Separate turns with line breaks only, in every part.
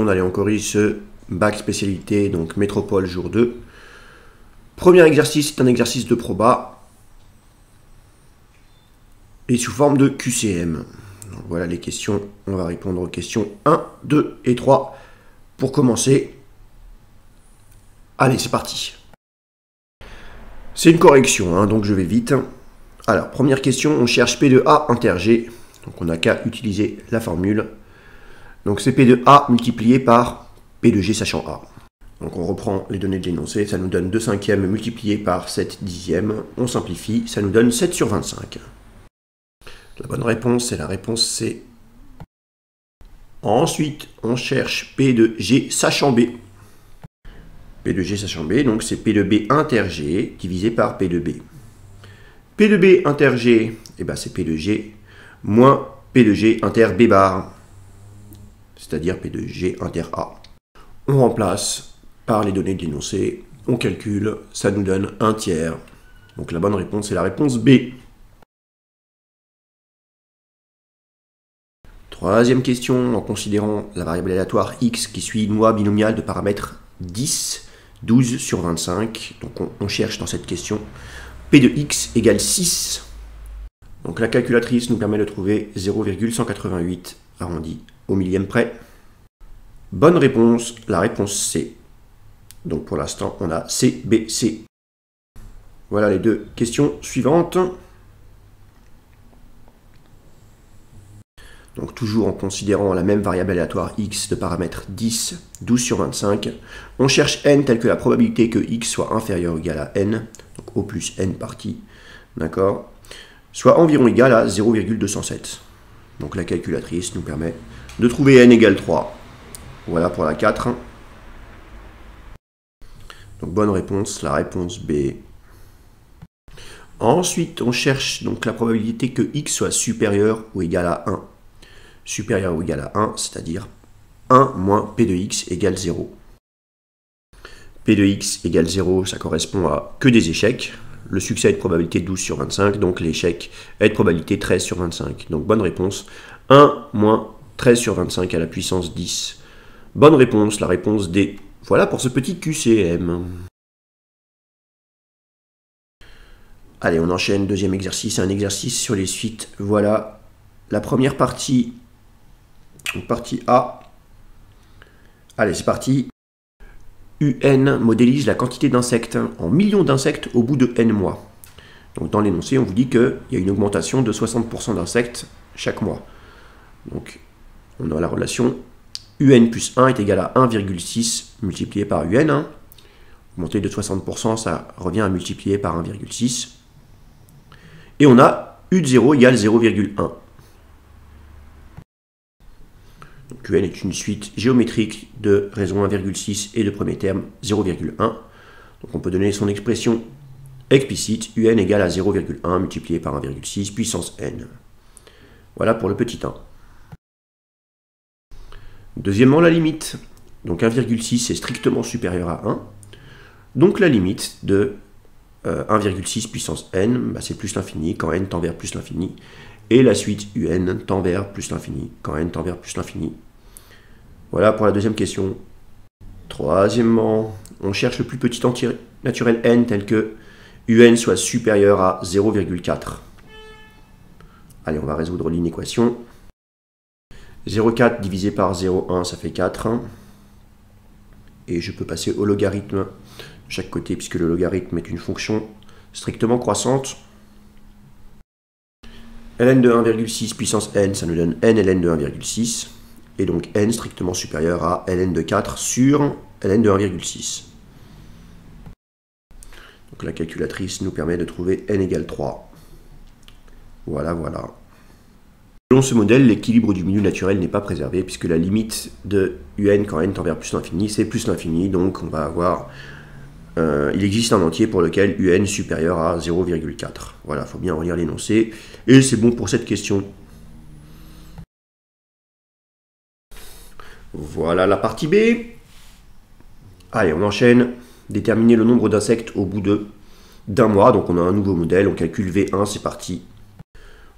seconde, allez, on corrige ce bac spécialité, donc métropole jour 2. Premier exercice, c'est un exercice de proba. Et sous forme de QCM. Donc voilà les questions. On va répondre aux questions 1, 2 et 3 pour commencer. Allez, c'est parti. C'est une correction, hein, donc je vais vite. Alors, première question, on cherche P de A inter G. Donc on n'a qu'à utiliser la formule. Donc c'est P de A multiplié par P de G sachant A. Donc on reprend les données de l'énoncé, ça nous donne 2 cinquièmes multiplié par 7 dixièmes. On simplifie, ça nous donne 7 sur 25. La bonne réponse, c'est la réponse C. Ensuite, on cherche P de G sachant B. P de G sachant B, donc c'est P de B inter G divisé par P de B. P de B inter G, c'est P de G moins P de G inter B bar, c'est-à-dire P de G inter A. On remplace par les données de l'énoncé, on calcule, ça nous donne 1 tiers. Donc la bonne réponse, c'est la réponse B. Troisième question, en considérant la variable aléatoire x qui suit une loi binomiale de paramètres 10, 12 sur 25. Donc on cherche dans cette question P de x égale 6. Donc la calculatrice nous permet de trouver 0,188 arrondi au millième près. Bonne réponse, la réponse C. Donc pour l'instant, on a C, B, C. Voilà les deux questions suivantes. Donc toujours en considérant la même variable aléatoire x de paramètre 10, 12 sur 25, on cherche n tel que la probabilité que x soit inférieur ou égal à n, donc O plus n partie, d'accord, soit environ égal à 0,207. Donc la calculatrice nous permet de trouver n égale 3. Voilà pour la 4. Donc bonne réponse, la réponse B. Ensuite, on cherche donc la probabilité que x soit supérieur ou égal à 1. Supérieur ou égal à 1, c'est-à-dire 1 moins P de x égale 0. P de x égale 0, ça correspond à que des échecs. Le succès est de probabilité 12 sur 25, donc l'échec est de probabilité 13 sur 25. Donc bonne réponse, 1 moins 13 sur 25 à la puissance 10. Bonne réponse, la réponse D. Voilà pour ce petit QCM. Allez, on enchaîne, deuxième exercice, un exercice sur les suites. Voilà la première partie, donc partie A. Allez, c'est parti. UN modélise la quantité d'insectes en millions d'insectes au bout de n mois. Donc dans l'énoncé, on vous dit qu'il y a une augmentation de 60% d'insectes chaque mois. Donc on a la relation UN plus 1 est égal à 1,6 multiplié par UN. Hein. Augmenter de 60%, ça revient à multiplier par 1,6. Et on a U de 0 égale 0,1. Donc UN est une suite géométrique de raison 1,6 et de premier terme 0,1. Donc on peut donner son expression explicite, UN égale à 0,1 multiplié par 1,6 puissance n. Voilà pour le petit 1. Deuxièmement, la limite. Donc 1,6 est strictement supérieur à 1. Donc la limite de 1,6 puissance n, c'est plus l'infini quand n tend vers plus l'infini. Et la suite un tend vers plus l'infini quand n tend vers plus l'infini. Voilà pour la deuxième question. Troisièmement, on cherche le plus petit entier naturel n tel que un soit supérieur à 0,4. Allez, on va résoudre l'inéquation. 0,4 divisé par 0,1, ça fait 4. Et je peux passer au logarithme de chaque côté, puisque le logarithme est une fonction strictement croissante. ln de 1,6 puissance n, ça nous donne n ln de 1,6. Et donc n strictement supérieur à ln de 4 sur ln de 1,6. Donc la calculatrice nous permet de trouver n égale 3. Voilà. Selon ce modèle, l'équilibre du milieu naturel n'est pas préservé, puisque la limite de un quand n tend vers plus l'infini, c'est plus l'infini, donc on va avoir... il existe un entier pour lequel un supérieur à 0,4. Voilà, il faut bien relire l'énoncé. Et c'est bon pour cette question. Voilà la partie B. Allez, on enchaîne. Déterminer le nombre d'insectes au bout d'un mois. Donc on a un nouveau modèle, on calcule V1, c'est parti.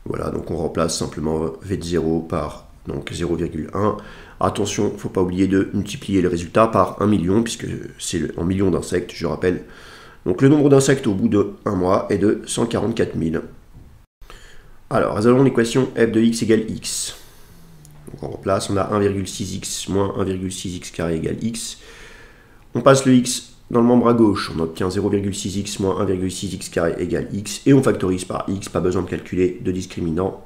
Voilà, donc on remplace simplement V de 0 par donc 0,1. Attention, il ne faut pas oublier de multiplier le résultat par 1 million, puisque c'est en millions d'insectes, je rappelle. Donc le nombre d'insectes au bout de 1 mois est de 144 000. Alors, résolvons l'équation f de x égale x. Donc on remplace, on a 1,6x moins 1,6x carré égale x. On passe le x dans le membre à gauche, on obtient 0,6x moins 1,6x carré égale x, et on factorise par x, pas besoin de calculer de discriminant.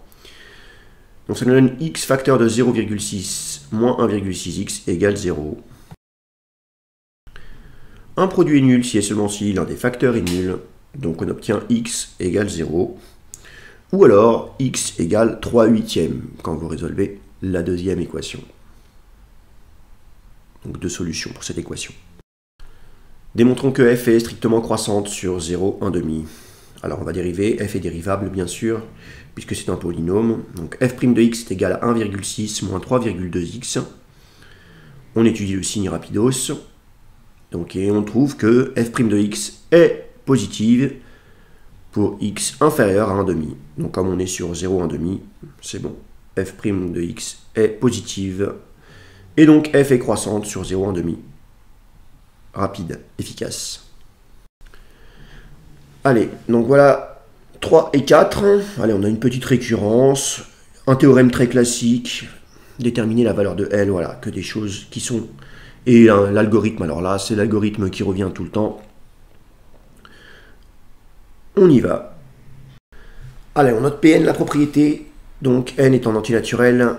Donc ça nous donne x facteur de 0,6 moins 1,6x égale 0. Un produit est nul si et seulement si l'un des facteurs est nul, donc on obtient x égale 0. Ou alors x égale 3/8 quand vous résolvez la deuxième équation. Donc deux solutions pour cette équation. Démontrons que f est strictement croissante sur 0, 1/2. Alors on va dériver, f est dérivable bien sûr, puisque c'est un polynôme. Donc f' de x est égal à 1,6 moins 3,2x. On étudie le signe rapidos. Donc, et on trouve que f' de x est positive pour x inférieur à 1/2. Donc comme on est sur 0, 1/2, c'est bon. f' de x est positive. Et donc f est croissante sur 0, 1/2. Rapide, efficace. Allez, donc voilà 3 et 4. Allez, on a une petite récurrence. Un théorème très classique. Déterminer la valeur de L, voilà, que des choses qui sont... Et l'algorithme, alors là, c'est l'algorithme qui revient tout le temps. On y va. Allez, on note Pn, la propriété. Donc, n étant antinaturel,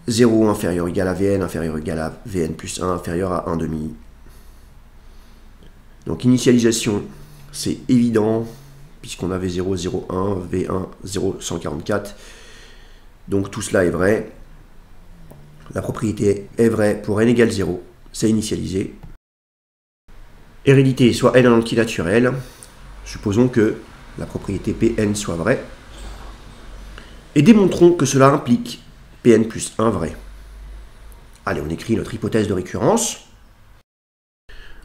0 inférieur ou égal à Vn, inférieur ou égal à Vn plus 1, inférieur à 1/2. Donc, initialisation, c'est évident, puisqu'on avait 0, 0, 1, V1, 0, 144. Donc, tout cela est vrai. La propriété est vraie pour n égale 0. C'est initialisé. Hérédité, soit n un antinaturel. Supposons que la propriété Pn soit vraie. Et démontrons que cela implique Pn plus 1 vrai. Allez, on écrit notre hypothèse de récurrence.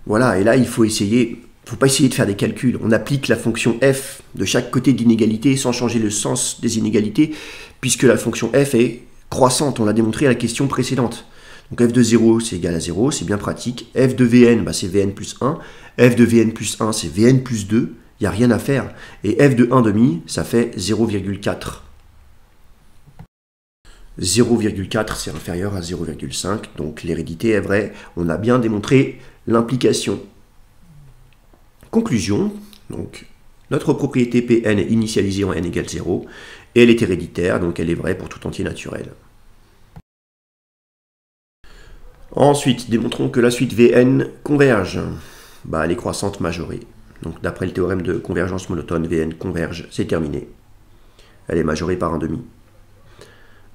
Voilà, et là, il faut essayer... Il ne faut pas essayer de faire des calculs. On applique la fonction f de chaque côté de l'inégalité sans changer le sens des inégalités, puisque la fonction f est croissante. On l'a démontré à la question précédente. Donc f de 0, c'est égal à 0, c'est bien pratique. F de Vn, bah, c'est Vn plus 1. F de Vn plus 1, c'est Vn plus 2. Il n'y a rien à faire. Et f de 1/2, ça fait 0,4. 0,4, c'est inférieur à 0,5. Donc l'hérédité est vraie. On a bien démontré l'implication. Conclusion. Donc notre propriété Pn est initialisée en n égale 0. Et elle est héréditaire, donc elle est vraie pour tout entier naturel. Ensuite, démontrons que la suite Vn converge. Bah, elle est croissante majorée. Donc d'après le théorème de convergence monotone, Vn converge, c'est terminé. Elle est majorée par 1/2.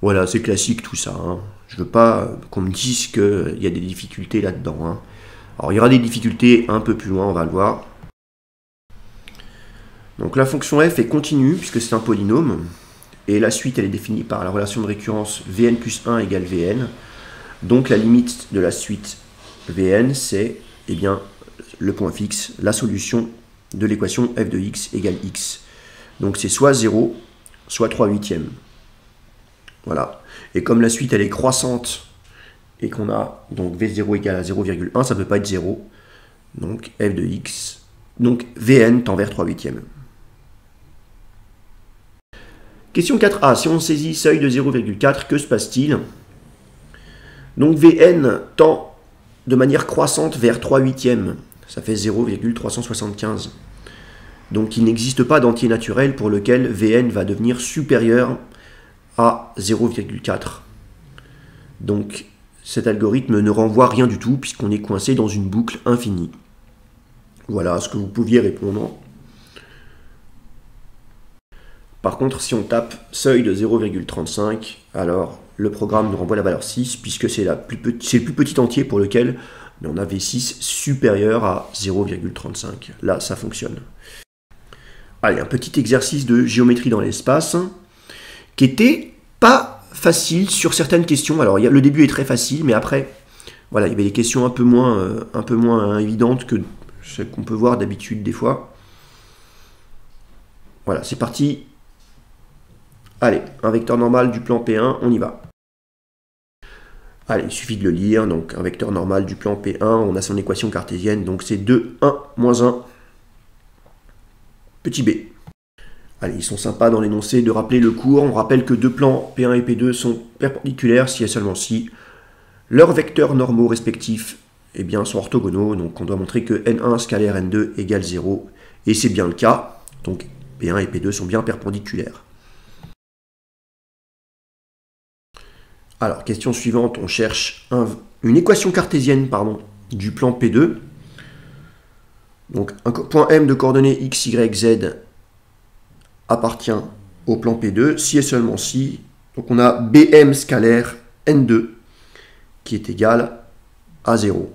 Voilà, c'est classique tout ça. Hein. Je veux pas qu'on me dise qu'il y a des difficultés là-dedans. Hein. Alors il y aura des difficultés un peu plus loin, on va le voir. Donc la fonction f est continue, puisque c'est un polynôme. Et la suite, elle est définie par la relation de récurrence Vn plus 1 égale Vn. Donc la limite de la suite Vn, c'est eh bien, le point fixe, la solution de l'équation f de x égale x. Donc c'est soit 0, soit 3/8. Voilà. Et comme la suite, elle est croissante, et qu'on a donc V0 égale à 0,1, ça ne peut pas être 0. Donc f de x, donc Vn tend vers 3/8. Question 4a, si on saisit seuil de 0,4, que se passe-t-il? Donc Vn tend de manière croissante vers 3/8. Ça fait 0,375. Donc il n'existe pas d'entier naturel pour lequel Vn va devenir supérieur à 0,4. Donc cet algorithme ne renvoie rien du tout puisqu'on est coincé dans une boucle infinie. Voilà ce que vous pouviez répondre. Par contre, si on tape seuil de 0,35, alors le programme nous renvoie la valeur 6, puisque c'est le plus petit entier pour lequel on a V6 supérieur à 0,35. Là, ça fonctionne. Allez, un petit exercice de géométrie dans l'espace, qui était pas facile sur certaines questions. Alors, le début est très facile, mais après, voilà, il y avait des questions un peu moins évidentes que ce qu'on peut voir d'habitude des fois. Voilà, c'est parti. Allez, un vecteur normal du plan P1, on y va. Allez, il suffit de le lire. Donc un vecteur normal du plan P1, on a son équation cartésienne. Donc c'est 2, 1, moins 1, petit b. Allez, ils sont sympas dans l'énoncé de rappeler le cours. On rappelle que deux plans P1 et P2 sont perpendiculaires si et seulement si leurs vecteurs normaux respectifs sont orthogonaux. Donc on doit montrer que N1 scalaire N2 égale 0. Et c'est bien le cas. Donc P1 et P2 sont bien perpendiculaires. Alors, question suivante, on cherche une équation cartésienne du plan P2. Donc, un point M de coordonnées x, y, z appartient au plan P2, si et seulement si. Donc, on a BM scalaire N2 qui est égal à 0.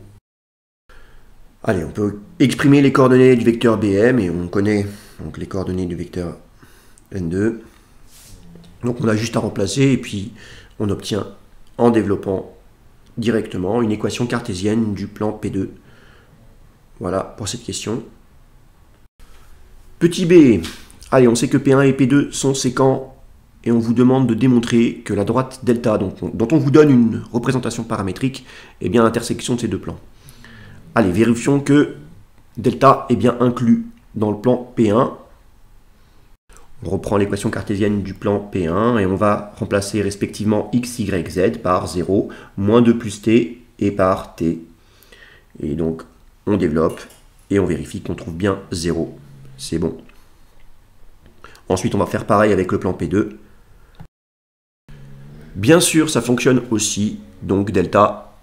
Allez, on peut exprimer les coordonnées du vecteur BM et on connaît donc les coordonnées du vecteur N2. Donc, on a juste à remplacer et puis on obtient en développant directement une équation cartésienne du plan P2. Voilà pour cette question. Petit b. Allez, on sait que P1 et P2 sont sécants et on vous demande de démontrer que la droite delta, dont on vous donne une représentation paramétrique, est bien l'intersection de ces deux plans. Allez, vérifions que delta est bien inclus dans le plan P1. On reprend l'équation cartésienne du plan P1 et on va remplacer respectivement x, y, z par 0, moins 2 plus t et par t. Et donc, on développe et on vérifie qu'on trouve bien 0. C'est bon. Ensuite, on va faire pareil avec le plan P2. Bien sûr, ça fonctionne aussi. Donc, delta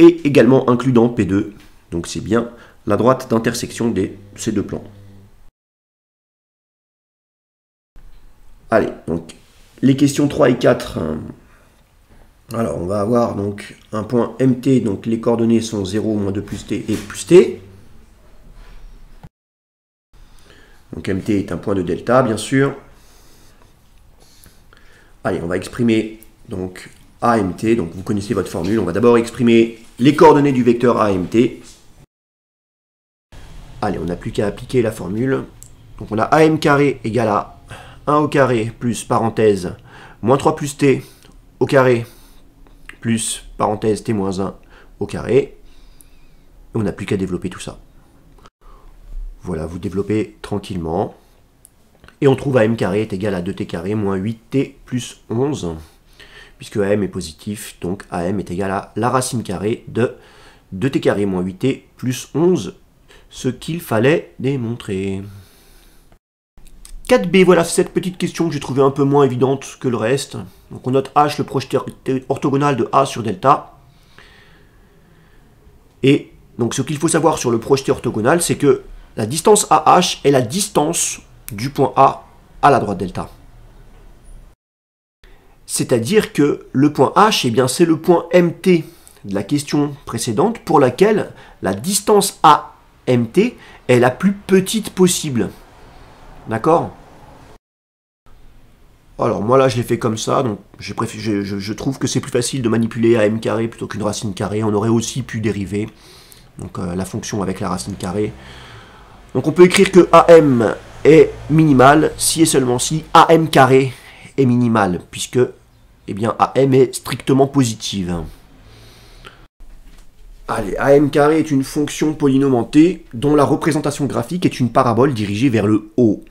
est également inclus dans P2. Donc, c'est bien la droite d'intersection de ces deux plans. Allez, donc, les questions 3 et 4. Alors, on va avoir donc un point MT, donc les coordonnées sont 0, moins 2 plus T et plus T. Donc MT est un point de delta, bien sûr. Allez, on va exprimer donc AMT, donc vous connaissez votre formule. On va d'abord exprimer les coordonnées du vecteur AMT. Allez, on n'a plus qu'à appliquer la formule. Donc on a AM carré égale à 1 au carré plus parenthèse moins 3 plus T au carré plus parenthèse T moins 1 au carré. Et on n'a plus qu'à développer tout ça. Voilà, vous développez tranquillement. Et on trouve AM carré est égal à 2T carré moins 8T plus 11. Puisque AM est positif, donc AM est égal à la racine carrée de 2T carré moins 8T plus 11. Ce qu'il fallait démontrer. 4b, voilà cette petite question que j'ai trouvée un peu moins évidente que le reste. Donc on note H, le projeté orthogonal de A sur delta. Et donc ce qu'il faut savoir sur le projeté orthogonal, c'est que la distance AH est la distance du point A à la droite delta. C'est-à-dire que le point H, eh bien c'est le point MT de la question précédente pour laquelle la distance AMT est la plus petite possible. D'accord ? Alors moi là je l'ai fait comme ça, donc je trouve que c'est plus facile de manipuler AM carré plutôt qu'une racine carrée. On aurait aussi pu dériver donc, la fonction avec la racine carrée. Donc on peut écrire que AM est minimal si et seulement si AM carré est minimal, puisque eh bien, AM est strictement positive. Allez, AM carré est une fonction polynomiale dont la représentation graphique est une parabole dirigée vers le haut.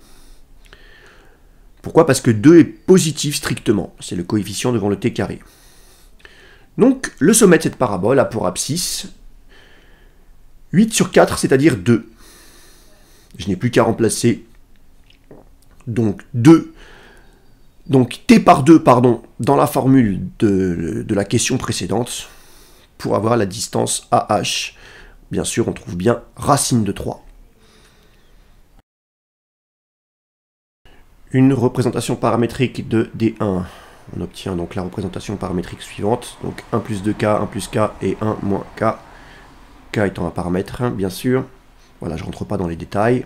Pourquoi? Parce que 2 est positif strictement. C'est le coefficient devant le t carré. Donc, le sommet de cette parabole a pour abscisse 8 sur 4, c'est-à-dire 2. Je n'ai plus qu'à remplacer donc 2, donc t par 2, pardon, dans la formule de la question précédente pour avoir la distance AH. Bien sûr, on trouve bien racine de 3. Une représentation paramétrique de D1. On obtient donc la représentation paramétrique suivante. Donc 1 plus 2K, 1 plus K et 1 moins K. K étant un paramètre, hein, bien sûr. Voilà, je ne rentre pas dans les détails.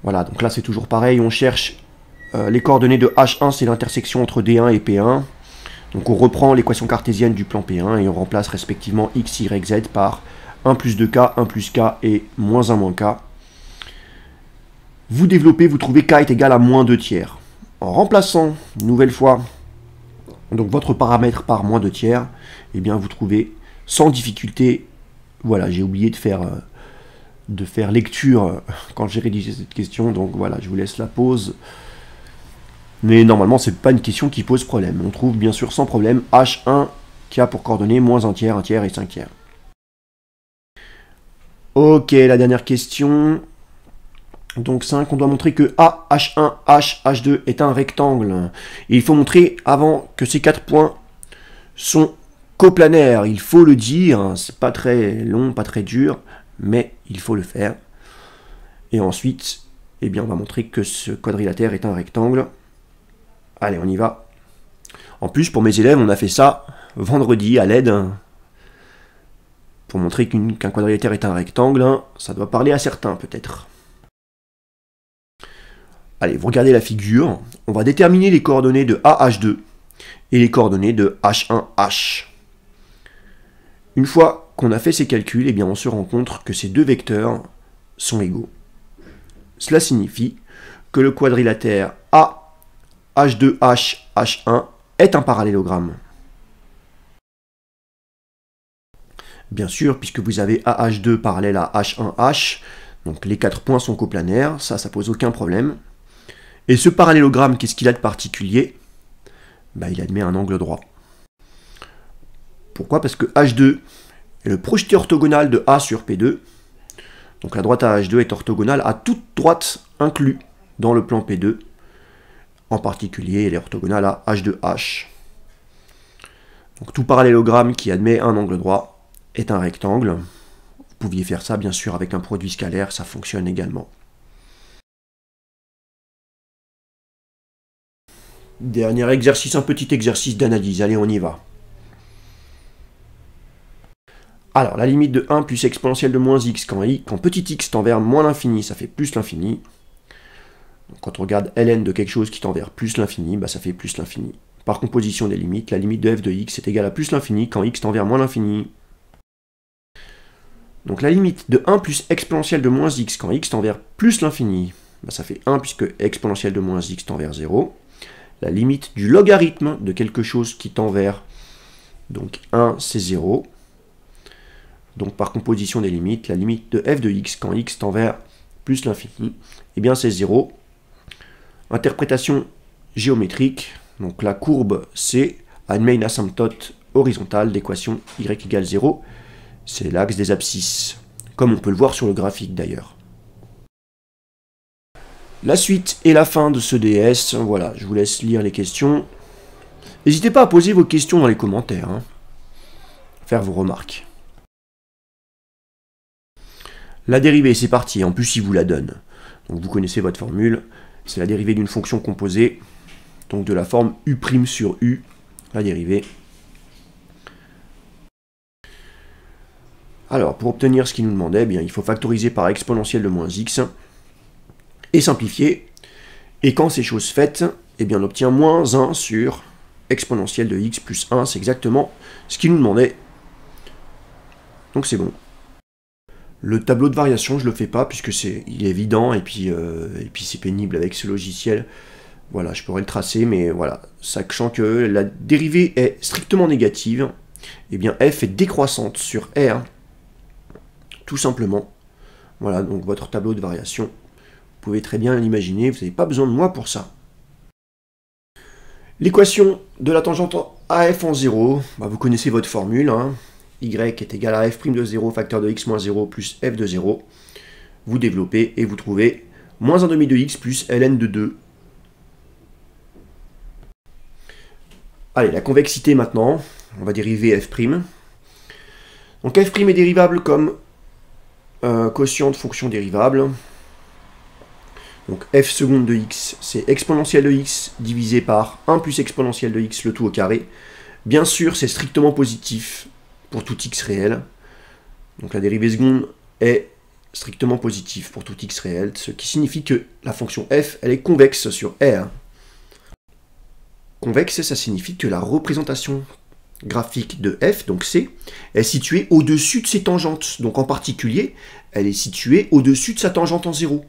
Voilà, donc là c'est toujours pareil. On cherche les coordonnées de H1, c'est l'intersection entre D1 et P1. Donc on reprend l'équation cartésienne du plan P1 et on remplace respectivement X, Y, Z par 1 plus 2K, 1 plus K et moins 1 moins K. Vous développez, vous trouvez K est égal à moins 2 tiers. En remplaçant, une nouvelle fois, Donc votre paramètre par moins 2 tiers, eh bien vous trouvez sans difficulté. Voilà, j'ai oublié de faire lecture quand j'ai rédigé cette question, donc voilà, je vous laisse la pause. Mais normalement, c'est pas une question qui pose problème. On trouve bien sûr sans problème H1 qui a pour coordonnées moins 1 tiers et 5 tiers. Ok, la dernière question. Donc 5, on doit montrer que A, H1, H, H2 est un rectangle. Et il faut montrer avant que ces 4 points sont coplanaires. Il faut le dire, c'est pas très long, pas très dur, mais il faut le faire. Et ensuite, eh bien, on va montrer que ce quadrilatère est un rectangle. Allez, on y va. En plus, pour mes élèves, on a fait ça vendredi à l'aide. Pour montrer qu'un quadrilatère est un rectangle, ça doit parler à certains peut-être. Allez, vous regardez la figure. On va déterminer les coordonnées de AH2 et les coordonnées de H1H. Une fois qu'on a fait ces calculs, eh bien, on se rend compte que ces deux vecteurs sont égaux. Cela signifie que le quadrilatère A, H2H, H1 est un parallélogramme. Bien sûr, puisque vous avez AH2 parallèle à H1H, donc les 4 points sont coplanaires, ça pose aucun problème. Et ce parallélogramme, qu'est-ce qu'il a de particulier? Il admet un angle droit. Pourquoi? Parce que H2 est le projeté orthogonal de A sur P2. Donc la droite à H2 est orthogonale à toute droite inclue dans le plan P2. En particulier, elle est orthogonale à H2H. Donc tout parallélogramme qui admet un angle droit est un rectangle. Vous pouviez faire ça, bien sûr, avec un produit scalaire, ça fonctionne également. Dernier exercice, un petit exercice d'analyse. Allez, on y va. Alors, la limite de 1 plus exponentielle de moins x quand petit x tend vers moins l'infini, ça fait plus l'infini. Quand on regarde ln de quelque chose qui tend vers plus l'infini, ça fait plus l'infini. Par composition des limites, la limite de f de x est égale à plus l'infini quand x tend vers moins l'infini. Donc la limite de 1 plus exponentielle de moins x quand x tend vers plus l'infini, ça fait 1 puisque exponentielle de moins x tend vers 0. La limite du logarithme de quelque chose qui tend vers, donc 1 c'est 0. Donc par composition des limites, la limite de f de x quand x tend vers plus l'infini, eh bien c'est 0. Interprétation géométrique, donc la courbe C admet une asymptote horizontale d'équation y égale 0. C'est l'axe des abscisses, comme on peut le voir sur le graphique d'ailleurs. La suite et la fin de ce DS, voilà, je vous laisse lire les questions. N'hésitez pas à poser vos questions dans les commentaires, faire vos remarques. La dérivée, c'est parti, en plus il vous la donne. Donc vous connaissez votre formule, c'est la dérivée d'une fonction composée, donc de la forme u' sur u, la dérivée. Alors, pour obtenir ce qu'il nous demandait, il faut factoriser par exponentielle de moins x, et simplifier. Et quand c'est chose faite, on obtient moins 1 sur exponentielle de x plus 1, c'est exactement ce qu'il nous demandait. Donc c'est bon. Le tableau de variation, je ne le fais pas, puisque il est évident, et puis c'est pénible avec ce logiciel. Voilà, je pourrais le tracer, mais voilà, sachant que la dérivée est strictement négative, f est décroissante sur R, tout simplement. Voilà, donc votre tableau de variation, vous pouvez très bien l'imaginer, vous n'avez pas besoin de moi pour ça. L'équation de la tangente AF en 0, vous connaissez votre formule, y est égal à f' de 0, facteur de x moins 0 plus f de 0. Vous développez et vous trouvez moins 1/2 de x plus ln de 2. Allez, la convexité maintenant, on va dériver f'. Donc f' est dérivable comme quotient de fonction dérivable. Donc f seconde de x, c'est exponentielle de x divisé par 1 plus exponentielle de x, le tout au carré. Bien sûr, c'est strictement positif pour tout x réel. Donc la dérivée seconde est strictement positive pour tout x réel, ce qui signifie que la fonction f, elle est convexe sur R. Convexe, ça signifie que la représentation graphique de f, donc C, est située au-dessus de ses tangentes. Donc en particulier, elle est située au-dessus de sa tangente en 0.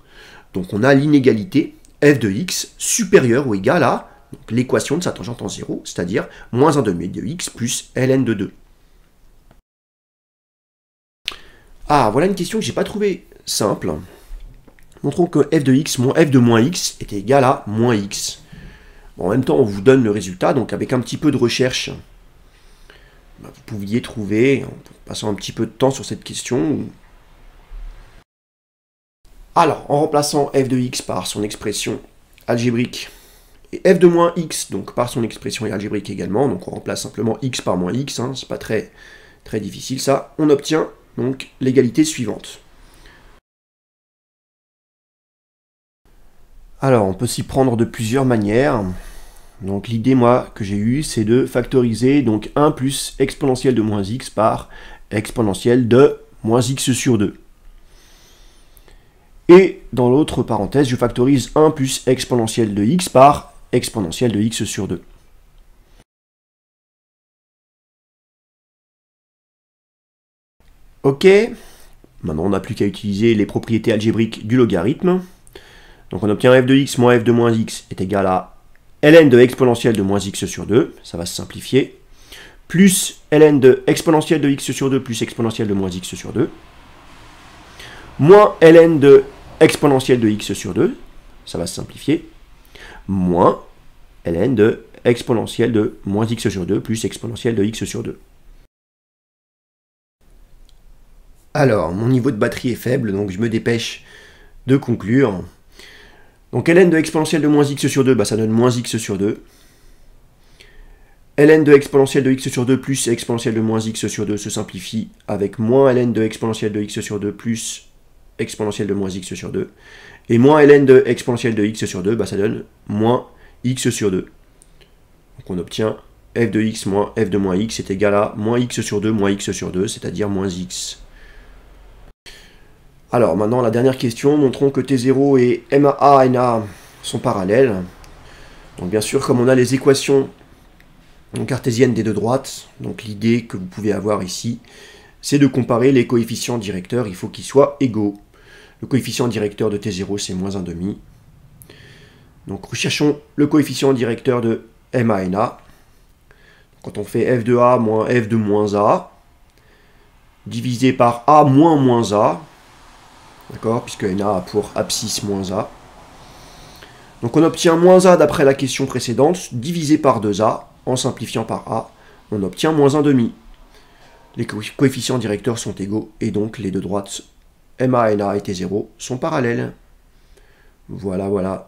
Donc on a l'inégalité f de x supérieure ou égale à donc l'équation de sa tangente en 0, c'est-à-dire moins 1 demi de x plus ln de 2. Ah, voilà une question que j'ai pas trouvée simple. Montrons que f de x moins f de moins x est égal à moins x. Bon, en même temps, on vous donne le résultat, donc avec un petit peu de recherche, vous pouviez trouver, en passant un petit peu de temps sur cette question. Alors, en remplaçant f de x par son expression algébrique, et f de moins x, donc par son expression algébrique également, donc on remplace simplement x par moins x, hein, c'est pas très difficile ça, on obtient donc l'égalité suivante. Alors, on peut s'y prendre de plusieurs manières. Donc l'idée, moi, que j'ai eue, c'est de factoriser donc 1 plus exponentielle de moins x par exponentielle de moins x sur 2. Et dans l'autre parenthèse, je factorise 1 plus exponentielle de x par exponentielle de x sur 2. Ok, maintenant on n'a plus qu'à utiliser les propriétés algébriques du logarithme. Donc on obtient f de x moins f de moins x est égal à ln de exponentielle de moins x sur 2, ça va se simplifier, plus ln de exponentielle de x sur 2 plus exponentielle de moins x sur 2, moins ln de exponentielle de x sur 2, ça va se simplifier, moins ln de exponentielle de moins x sur 2 plus exponentielle de x sur 2. Alors, mon niveau de batterie est faible, donc je me dépêche de conclure. Donc ln de exponentielle de moins x sur 2, bah, ça donne moins x sur 2. Ln de exponentielle de x sur 2 plus exponentielle de moins x sur 2 se simplifie avec moins ln de exponentielle de x sur 2 plus exponentielle de moins x sur 2. Et moins ln de exponentielle de x sur 2, bah, ça donne moins x sur 2. Donc on obtient f de x moins f de moins x est égal à moins x sur 2 moins x sur 2, c'est-à-dire moins x. Alors maintenant la dernière question, montrons que T0 et MA sont parallèles. Donc bien sûr, comme on a les équations cartésiennes des deux droites, donc l'idée que vous pouvez avoir ici, c'est de comparer les coefficients directeurs, il faut qu'ils soient égaux. Le coefficient directeur de T0 c'est moins 1,5. Donc recherchons le coefficient directeur de MA. Quand on fait f de a moins f de moins a, divisé par a moins moins a, d'accord, puisque NA a pour abscisse moins A. Donc on obtient moins A d'après la question précédente, divisé par 2A, en simplifiant par A, on obtient moins 1,5. Les coefficients directeurs sont égaux, et donc les deux droites MA, NA et T0 sont parallèles. Voilà, voilà.